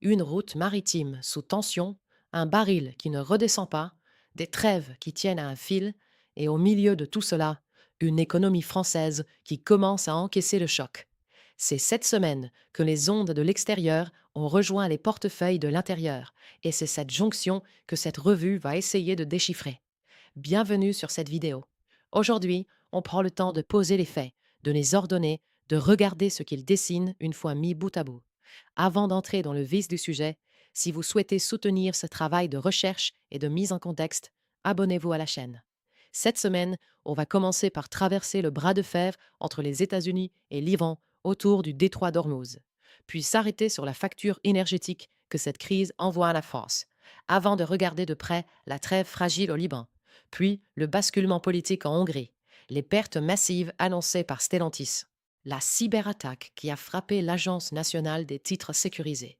Une route maritime sous tension, un baril qui ne redescend pas, des trêves qui tiennent à un fil, et au milieu de tout cela, une économie française qui commence à encaisser le choc. C'est cette semaine que les ondes de l'extérieur ont rejoint les portefeuilles de l'intérieur, et c'est cette jonction que cette revue va essayer de déchiffrer. Bienvenue sur cette vidéo. Aujourd'hui, on prend le temps de poser les faits, de les ordonner, de regarder ce qu'ils dessinent une fois mis bout à bout. Avant d'entrer dans le vif du sujet, si vous souhaitez soutenir ce travail de recherche et de mise en contexte, abonnez-vous à la chaîne. Cette semaine, on va commencer par traverser le bras de fer entre les États-Unis et l'Iran autour du détroit d'Ormuz, puis s'arrêter sur la facture énergétique que cette crise envoie à la France, avant de regarder de près la trêve fragile au Liban, puis le basculement politique en Hongrie, les pertes massives annoncées par Stellantis, la cyberattaque qui a frappé l'Agence nationale des titres sécurisés,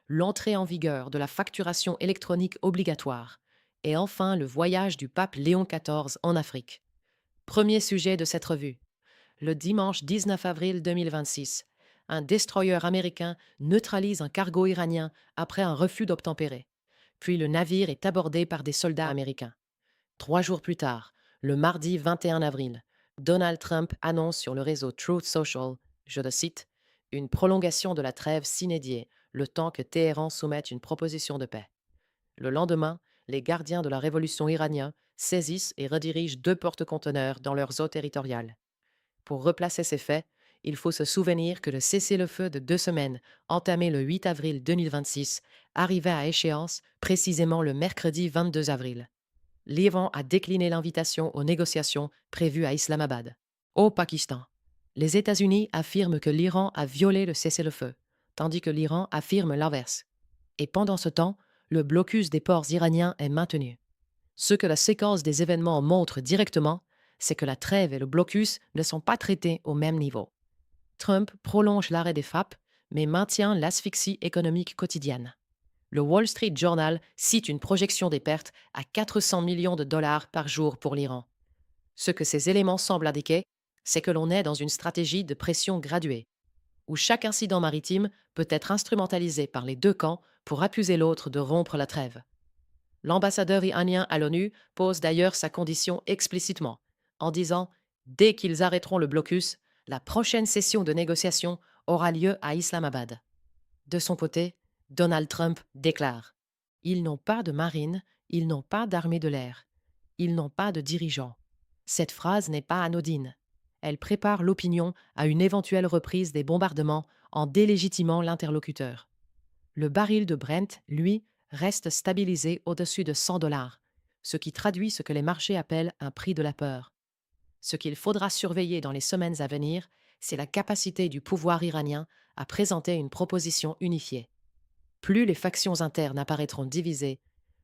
l'entrée en vigueur de la facturation électronique obligatoire, et enfin le voyage du pape Léon XIV en Afrique. Premier sujet de cette revue. Le dimanche 19 avril 2026, un destroyer américain neutralise un cargo iranien après un refus d'obtempérer. Puis le navire est abordé par des soldats américains. 3 jours plus tard, le mardi 21 avril, Donald Trump annonce sur le réseau Truth Social, je le cite, une prolongation de la trêve s'inédiée, le temps que Téhéran soumette une proposition de paix. Le lendemain, les gardiens de la révolution iranienne saisissent et redirigent 2 porte-conteneurs dans leurs eaux territoriales. Pour replacer ces faits, il faut se souvenir que le cessez-le-feu de 2 semaines, entamé le 8 avril 2026, arrivait à échéance précisément le mercredi 22 avril. L'Iran a décliné l'invitation aux négociations prévues à Islamabad. Au Pakistan, les États-Unis affirment que l'Iran a violé le cessez-le-feu, tandis que l'Iran affirme l'inverse. Et pendant ce temps, le blocus des ports iraniens est maintenu. Ce que la séquence des événements montre directement, c'est que la trêve et le blocus ne sont pas traités au même niveau. Trump prolonge l'arrêt des frappes, mais maintient l'asphyxie économique quotidienne. Le Wall Street Journal cite une projection des pertes à 400 millions de dollars par jour pour l'Iran. Ce que ces éléments semblent indiquer, c'est que l'on est dans une stratégie de pression graduée, où chaque incident maritime peut être instrumentalisé par les deux camps pour accuser l'autre de rompre la trêve. L'ambassadeur iranien à l'ONU pose d'ailleurs sa condition explicitement, en disant « Dès qu'ils arrêteront le blocus, la prochaine session de négociation aura lieu à Islamabad ». De son côté, Donald Trump déclare « Ils n'ont pas de marine, ils n'ont pas d'armée de l'air, ils n'ont pas de dirigeants ». Cette phrase n'est pas anodine. Elle prépare l'opinion à une éventuelle reprise des bombardements en délégitimant l'interlocuteur. Le baril de Brent, lui, reste stabilisé au-dessus de 100 dollars, ce qui traduit ce que les marchés appellent un prix de la peur. Ce qu'il faudra surveiller dans les semaines à venir, c'est la capacité du pouvoir iranien à présenter une proposition unifiée. Plus les factions internes apparaîtront divisées,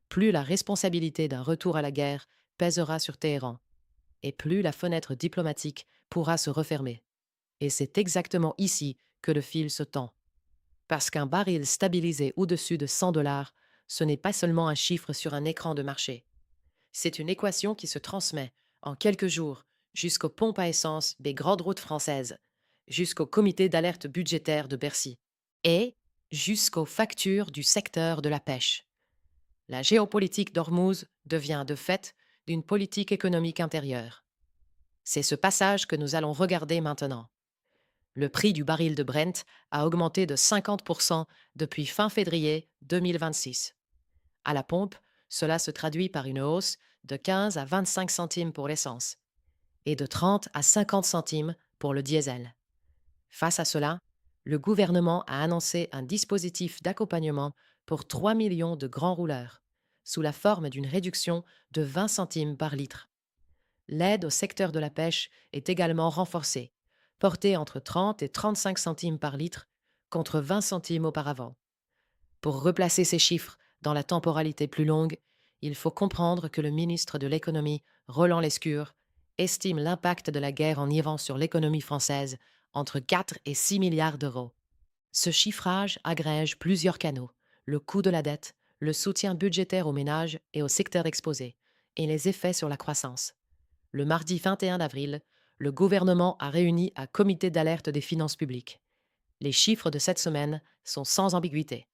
plus la responsabilité d'un retour à la guerre pèsera sur Téhéran, et plus la fenêtre diplomatique pourra se refermer. Et c'est exactement ici que le fil se tend. Parce qu'un baril stabilisé au-dessus de 100 dollars, ce n'est pas seulement un chiffre sur un écran de marché. C'est une équation qui se transmet, en quelques jours, jusqu'aux pompes à essence des grandes routes françaises, jusqu'au comité d'alerte budgétaire de Bercy, et jusqu'aux factures du secteur de la pêche. La géopolitique d'Ormuz devient, de fait, d'une politique économique intérieure. C'est ce passage que nous allons regarder maintenant. Le prix du baril de Brent a augmenté de 50% depuis fin février 2026. À la pompe, cela se traduit par une hausse de 15 à 25 centimes pour l'essence et de 30 à 50 centimes pour le diesel. Face à cela, le gouvernement a annoncé un dispositif d'accompagnement pour 3 millions de grands rouleurs, sous la forme d'une réduction de 20 centimes par litre. L'aide au secteur de la pêche est également renforcée, portée entre 30 et 35 centimes par litre contre 20 centimes auparavant. Pour replacer ces chiffres dans la temporalité plus longue, il faut comprendre que le ministre de l'économie, Roland Lescure, estime l'impact de la guerre en Iran sur l'économie française entre 4 et 6 milliards d'euros. Ce chiffrage agrège plusieurs canaux, le coût de la dette, le soutien budgétaire aux ménages et aux secteurs exposés, et les effets sur la croissance. Le mardi 21 avril, le gouvernement a réuni un comité d'alerte des finances publiques. Les chiffres de cette semaine sont sans ambiguïté.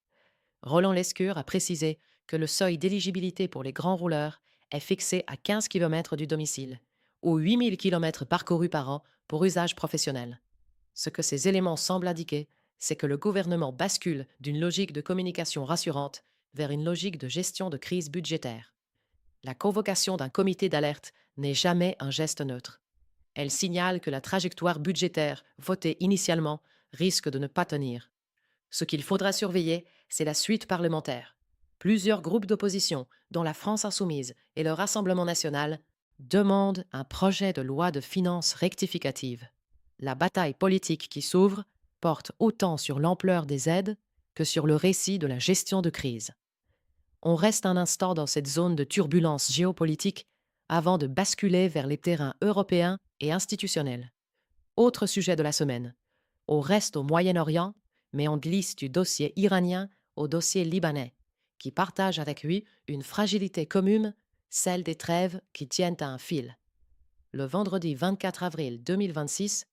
Roland Lescure a précisé que le seuil d'éligibilité pour les grands rouleurs est fixé à 15 km du domicile, ou 8000 km parcourus par an pour usage professionnel. Ce que ces éléments semblent indiquer, c'est que le gouvernement bascule d'une logique de communication rassurante vers une logique de gestion de crise budgétaire. La convocation d'un comité d'alerte n'est jamais un geste neutre. Elle signale que la trajectoire budgétaire votée initialement risque de ne pas tenir. Ce qu'il faudra surveiller, c'est la suite parlementaire. Plusieurs groupes d'opposition, dont la France insoumise et le Rassemblement national, demandent un projet de loi de finances rectificative. La bataille politique qui s'ouvre porte autant sur l'ampleur des aides que sur le récit de la gestion de crise. On reste un instant dans cette zone de turbulence géopolitique avant de basculer vers les terrains européens et institutionnels. Autre sujet de la semaine. On reste au Moyen-Orient, mais on glisse du dossier iranien au dossier libanais, qui partage avec lui une fragilité commune, celle des trêves qui tiennent à un fil. Le vendredi 24 avril 2026,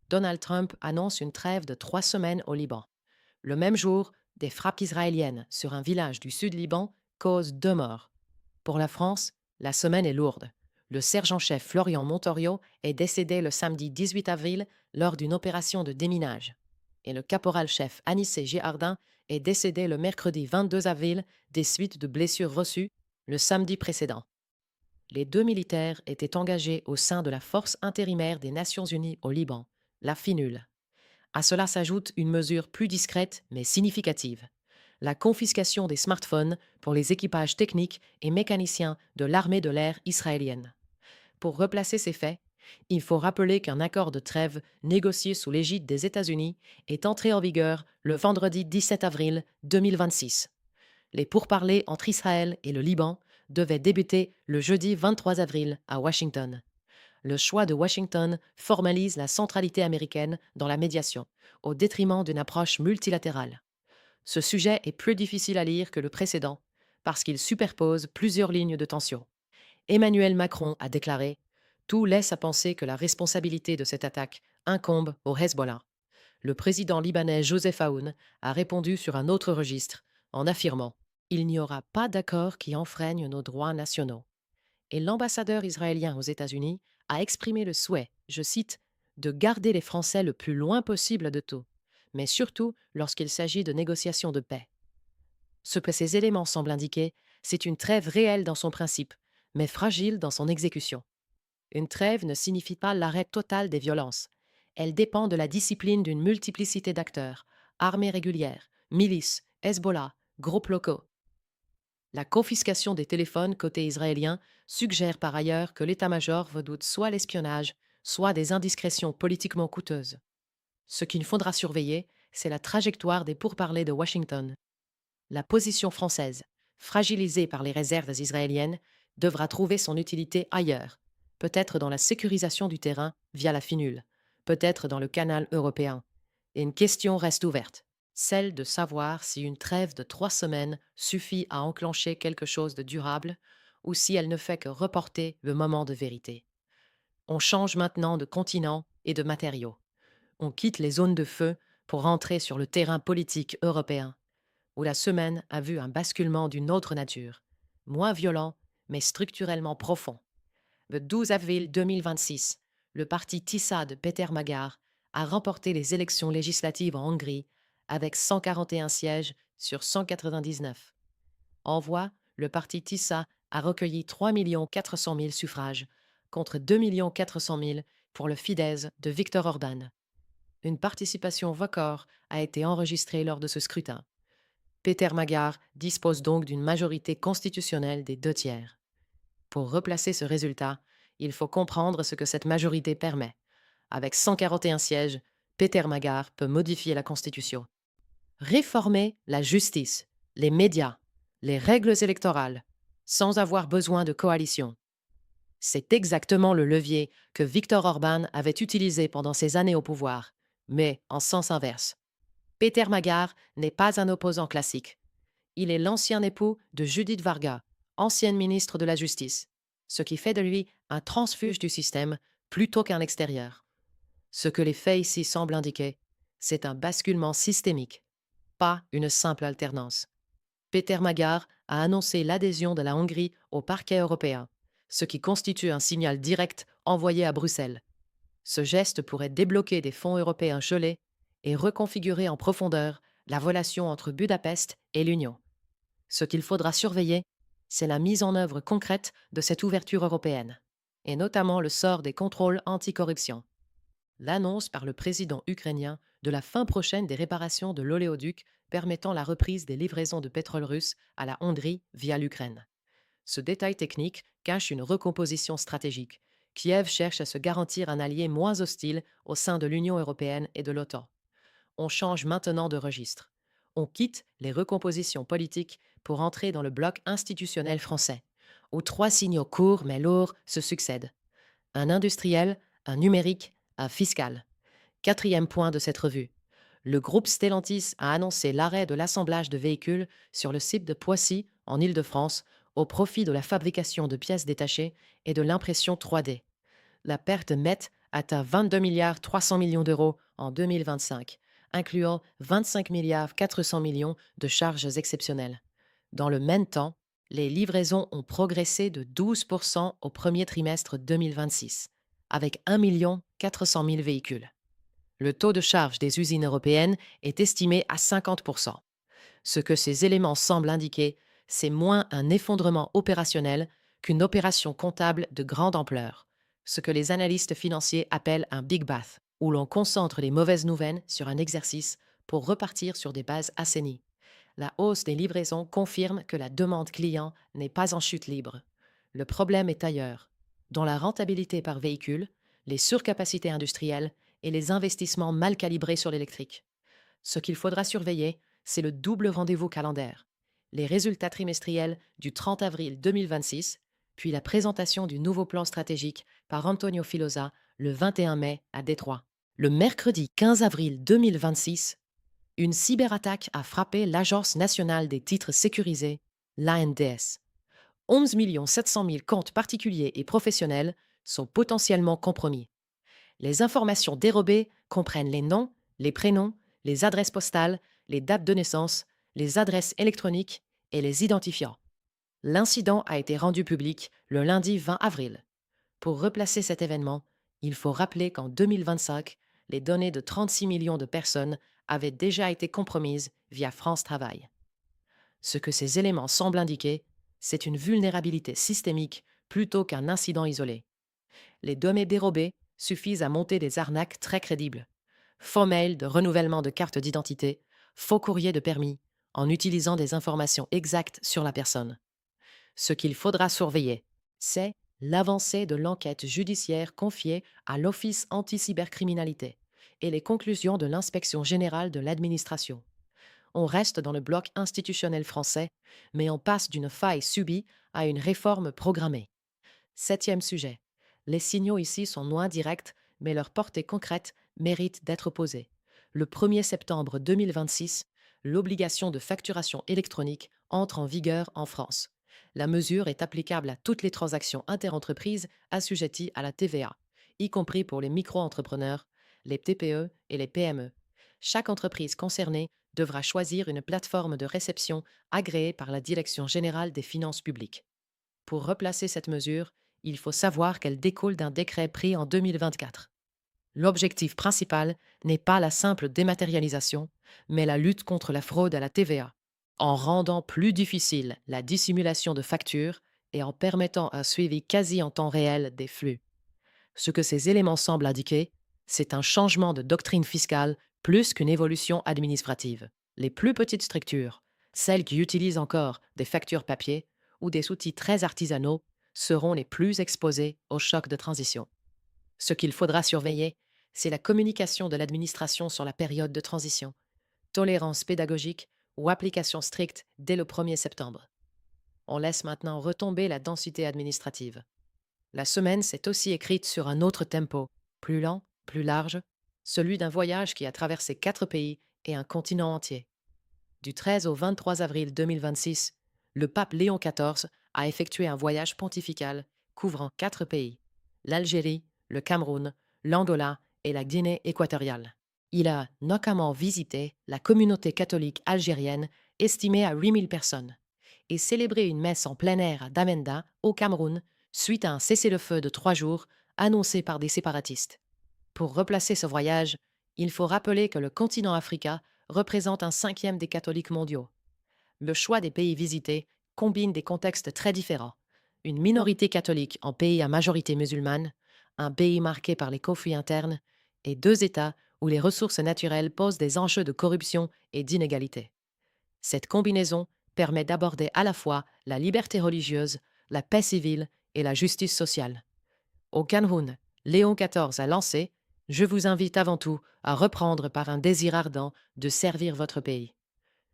Donald Trump annonce une trêve de 3 semaines au Liban. Le même jour, des frappes israéliennes sur un village du sud Liban causent 2 morts. Pour la France, la semaine est lourde. Le sergent-chef Florian Montorio est décédé le samedi 18 avril lors d'une opération de déminage. Et le caporal-chef Anissé Girardin est décédé le mercredi 22 avril des suites de blessures reçues le samedi précédent. Les 2 militaires étaient engagés au sein de la Force intérimaire des Nations Unies au Liban, la FINUL. À cela s'ajoute une mesure plus discrète mais significative: la confiscation des smartphones pour les équipages techniques et mécaniciens de l'armée de l'air israélienne. Pour replacer ces faits, il faut rappeler qu'un accord de trêve négocié sous l'égide des États-Unis est entré en vigueur le vendredi 17 avril 2026. Les pourparlers entre Israël et le Liban devaient débuter le jeudi 23 avril à Washington. Le choix de Washington formalise la centralité américaine dans la médiation, au détriment d'une approche multilatérale. Ce sujet est plus difficile à lire que le précédent, parce qu'il superpose plusieurs lignes de tension. Emmanuel Macron a déclaré: tout laisse à penser que la responsabilité de cette attaque incombe au Hezbollah. Le président libanais Joseph Aoun a répondu sur un autre registre, en affirmant: il n'y aura pas d'accord qui enfreigne nos droits nationaux. Et l'ambassadeur israélien aux États-Unis a exprimé le souhait, je cite, de garder les Français le plus loin possible de tout, mais surtout lorsqu'il s'agit de négociations de paix. Ce que ces éléments semblent indiquer, c'est une trêve réelle dans son principe, mais fragile dans son exécution. Une trêve ne signifie pas l'arrêt total des violences. Elle dépend de la discipline d'une multiplicité d'acteurs: armées régulières, milices, Hezbollah, groupes locaux. La confiscation des téléphones côté israélien suggère par ailleurs que l'état-major redoute soit l'espionnage, soit des indiscrétions politiquement coûteuses. Ce qu'il faudra surveiller, c'est la trajectoire des pourparlers de Washington. La position française, fragilisée par les réserves israéliennes, devra trouver son utilité ailleurs, peut-être dans la sécurisation du terrain via la FINUL, peut-être dans le canal européen. Et une question reste ouverte: celle de savoir si une trêve de 3 semaines suffit à enclencher quelque chose de durable ou si elle ne fait que reporter le moment de vérité. On change maintenant de continent et de matériaux. On quitte les zones de feu pour rentrer sur le terrain politique européen, où la semaine a vu un basculement d'une autre nature, moins violent, mais structurellement profond. Le 12 avril 2026, le parti TISA de Péter Magyar a remporté les élections législatives en Hongrie avec 141 sièges sur 199. En voix, le parti TISA a recueilli 3 400 000 suffrages contre 2 400 000 pour le Fidesz de Viktor Orban. Une participation record a été enregistrée lors de ce scrutin. Péter Magyar dispose donc d'une majorité constitutionnelle des 2 tiers. Pour replacer ce résultat, il faut comprendre ce que cette majorité permet. Avec 141 sièges, Péter Magyar peut modifier la Constitution, réformer la justice, les médias, les règles électorales, sans avoir besoin de coalition. C'est exactement le levier que Viktor Orban avait utilisé pendant ses années au pouvoir, mais en sens inverse. Péter Magyar n'est pas un opposant classique. Il est l'ancien époux de Judith Varga, ancienne ministre de la Justice, ce qui fait de lui un transfuge du système plutôt qu'un extérieur. Ce que les faits ici semblent indiquer, c'est un basculement systémique, pas une simple alternance. Peter Magyar a annoncé l'adhésion de la Hongrie au parquet européen, ce qui constitue un signal direct envoyé à Bruxelles. Ce geste pourrait débloquer des fonds européens gelés et reconfigurer en profondeur la relation entre Budapest et l'Union. Ce qu'il faudra surveiller, c'est la mise en œuvre concrète de cette ouverture européenne, et notamment le sort des contrôles anticorruption. L'annonce par le président ukrainien de la fin prochaine des réparations de l'oléoduc permettant la reprise des livraisons de pétrole russe à la Hongrie via l'Ukraine. Ce détail technique cache une recomposition stratégique. Kiev cherche à se garantir un allié moins hostile au sein de l'Union européenne et de l'OTAN. On change maintenant de registre. On quitte les recompositions politiques pour entrer dans le bloc institutionnel français, où trois signaux courts mais lourds se succèdent. Un industriel, un numérique, un fiscal. Quatrième point de cette revue. Le groupe Stellantis a annoncé l'arrêt de l'assemblage de véhicules sur le site de Poissy, en Île-de-France, au profit de la fabrication de pièces détachées et de l'impression 3D. La perte nette atteint 22 milliards 300 millions d'euros en 2025, incluant 25 milliards 400 millions de charges exceptionnelles. Dans le même temps, les livraisons ont progressé de 12% au premier trimestre 2026, avec 1 400 000 véhicules. Le taux de charge des usines européennes est estimé à 50%. Ce que ces éléments semblent indiquer, c'est moins un effondrement opérationnel qu'une opération comptable de grande ampleur, ce que les analystes financiers appellent un big bath, où l'on concentre les mauvaises nouvelles sur un exercice pour repartir sur des bases assainies. La hausse des livraisons confirme que la demande client n'est pas en chute libre. Le problème est ailleurs, dans la rentabilité par véhicule, les surcapacités industrielles et les investissements mal calibrés sur l'électrique. Ce qu'il faudra surveiller, c'est le double rendez-vous calendaire. Les résultats trimestriels du 30 avril 2026, puis la présentation du nouveau plan stratégique par Antonio Filosa le 21 mai à Détroit. Le mercredi 15 avril 2026, une cyberattaque a frappé l'Agence nationale des titres sécurisés, l'ANDS. 11 700 000 comptes particuliers et professionnels sont potentiellement compromis. Les informations dérobées comprennent les noms, les prénoms, les adresses postales, les dates de naissance, les adresses électroniques et les identifiants. L'incident a été rendu public le lundi 20 avril. Pour replacer cet événement, il faut rappeler qu'en 2025, les données de 36 millions de personnes avaient déjà été compromises via France Travail. Ce que ces éléments semblent indiquer, c'est une vulnérabilité systémique plutôt qu'un incident isolé. Les données dérobées suffisent à monter des arnaques très crédibles. Faux mails de renouvellement de carte d'identité, faux courriers de permis, en utilisant des informations exactes sur la personne. Ce qu'il faudra surveiller, c'est l'avancée de l'enquête judiciaire confiée à l'Office anti-cybercriminalité et les conclusions de l'Inspection générale de l'administration. On reste dans le bloc institutionnel français, mais on passe d'une faille subie à une réforme programmée. Septième sujet. Les signaux ici sont moins directs, mais leur portée concrète mérite d'être posée. Le 1er septembre 2026, l'obligation de facturation électronique entre en vigueur en France. La mesure est applicable à toutes les transactions interentreprises assujetties à la TVA, y compris pour les micro-entrepreneurs, les TPE et les PME. Chaque entreprise concernée devra choisir une plateforme de réception agréée par la Direction générale des finances publiques. Pour replacer cette mesure, il faut savoir qu'elle découle d'un décret pris en 2024. L'objectif principal n'est pas la simple dématérialisation, mais la lutte contre la fraude à la TVA, en rendant plus difficile la dissimulation de factures et en permettant un suivi quasi en temps réel des flux. Ce que ces éléments semblent indiquer, c'est un changement de doctrine fiscale plus qu'une évolution administrative. Les plus petites structures, celles qui utilisent encore des factures papier ou des outils très artisanaux, seront les plus exposées au choc de transition. Ce qu'il faudra surveiller, c'est la communication de l'administration sur la période de transition, tolérance pédagogique ou application stricte dès le 1er septembre. On laisse maintenant retomber la densité administrative. La semaine s'est aussi écrite sur un autre tempo, plus lent, plus large, celui d'un voyage qui a traversé 4 pays et un continent entier. Du 13 au 23 avril 2026, le pape Léon XIV a effectué un voyage pontifical couvrant 4 pays, l'Algérie, le Cameroun, l'Angola et la Guinée équatoriale. Il a notamment visité la communauté catholique algérienne estimé à 8 000 personnes, et célébrer une messe en plein air à Damenda, au Cameroun, suite à un cessez-le-feu de 3 jours annoncé par des séparatistes. Pour replacer ce voyage, il faut rappeler que le continent africain représente un cinquième des catholiques mondiaux. Le choix des pays visités combine des contextes très différents. Une minorité catholique en pays à majorité musulmane, un pays marqué par les conflits internes, et deux États où les ressources naturelles posent des enjeux de corruption et d'inégalité. Cette combinaison permet d'aborder à la fois la liberté religieuse, la paix civile et la justice sociale. Au Cameroun, Léon XIV a lancé: Je vous invite avant tout à reprendre par un désir ardent de servir votre pays.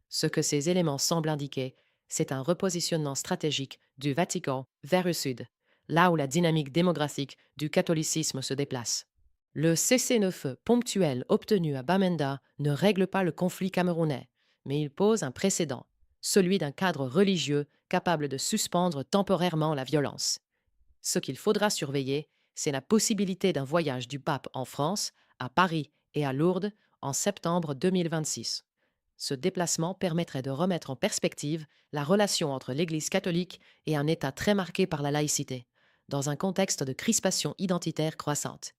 Ce que ces éléments semblent indiquer, c'est un repositionnement stratégique du Vatican vers le sud, là où la dynamique démographique du catholicisme se déplace. Le cessez-le-feu ponctuel obtenu à Bamenda ne règle pas le conflit camerounais, mais il pose un précédent, celui d'un cadre religieux capable de suspendre temporairement la violence. Ce qu'il faudra surveiller, c'est la possibilité d'un voyage du pape en France, à Paris et à Lourdes en septembre 2026. Ce déplacement permettrait de remettre en perspective la relation entre l'Église catholique et un État très marqué par la laïcité, dans un contexte de crispation identitaire croissante.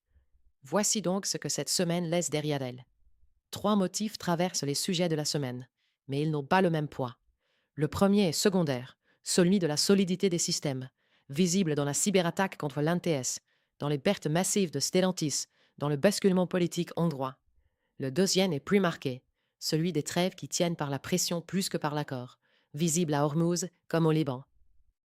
Voici donc ce que cette semaine laisse derrière elle. 3 motifs traversent les sujets de la semaine, mais ils n'ont pas le même poids. Le premier est secondaire, celui de la solidité des systèmes, visible dans la cyberattaque contre l'ANTS, dans les pertes massives de Stellantis, dans le basculement politique hongrois. Le deuxième est plus marqué, celui des trêves qui tiennent par la pression plus que par l'accord, visible à Hormuz comme au Liban.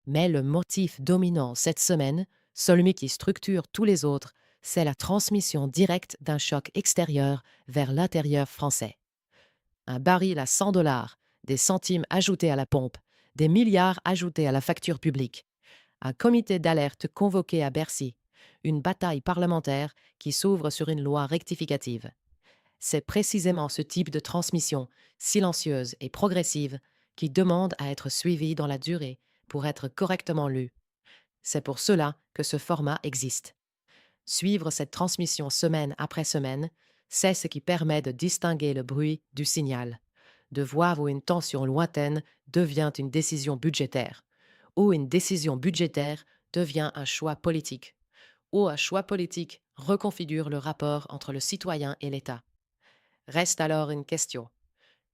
Mais le motif dominant cette semaine, celui qui structure tous les autres, c'est la transmission directe d'un choc extérieur vers l'intérieur français. Un baril à 100 $, des centimes ajoutés à la pompe, des milliards ajoutés à la facture publique. Un comité d'alerte convoqué à Bercy. Une bataille parlementaire qui s'ouvre sur une loi rectificative. C'est précisément ce type de transmission, silencieuse et progressive, qui demande à être suivie dans la durée pour être correctement lue. C'est pour cela que ce format existe. Suivre cette transmission semaine après semaine, c'est ce qui permet de distinguer le bruit du signal, de voir où une tension lointaine devient une décision budgétaire, où une décision budgétaire devient un choix politique, où un choix politique reconfigure le rapport entre le citoyen et l'État. Reste alors une question.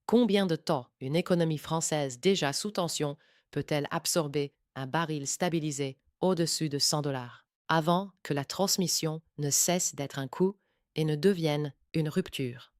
Combien de temps une économie française déjà sous tension peut-elle absorber un baril stabilisé au-dessus de 100 $ avant que la transmission ne cesse d'être un coût et ne devienne une rupture?